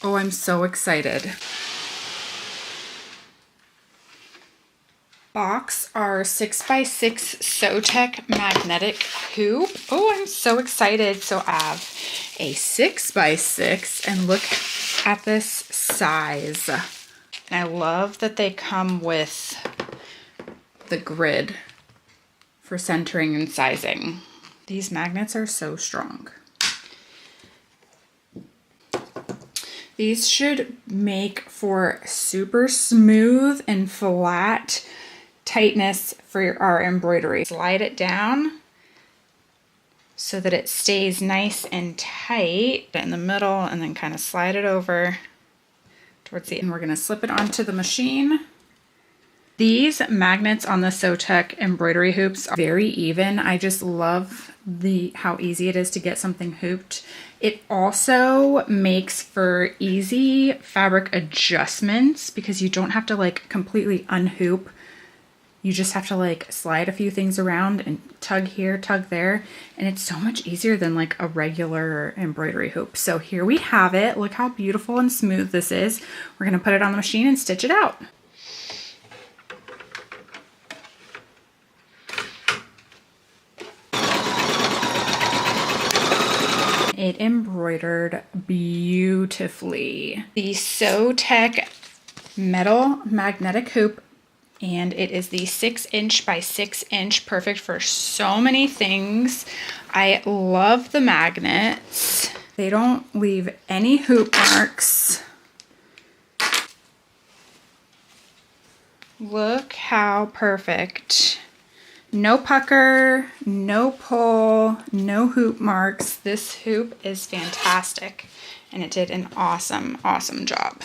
Oh, I'm so excited. Box our 6x6 Sewtech magnetic hoop. Oh, I'm so excited. So I have a 6x6 and look at this size. And I love that they come with the grid for centering and sizing. These magnets are so strong. These should make for super smooth and flat tightness for our embroidery. Slide it down so that it stays nice and tight in the middle, and then kind of slide it over towards the end. We're gonna slip it onto the machine. These magnets on the Sewtech embroidery hoops are very even. I just love how easy it is to get something hooped. It also makes for easy fabric adjustments because you don't have to like completely unhoop. You just have to like slide a few things around and tug here, tug there. And it's so much easier than like a regular embroidery hoop. So here we have it. Look how beautiful and smooth this is. We're gonna put it on the machine and stitch it out. It embroidered beautifully. The Sewtech metal magnetic hoop, and it is the 6" by 6", perfect for so many things. I love the magnets. They don't leave any hoop marks. Look how perfect. No pucker, no pull, no hoop marks. This hoop is fantastic, and it did an awesome, awesome job.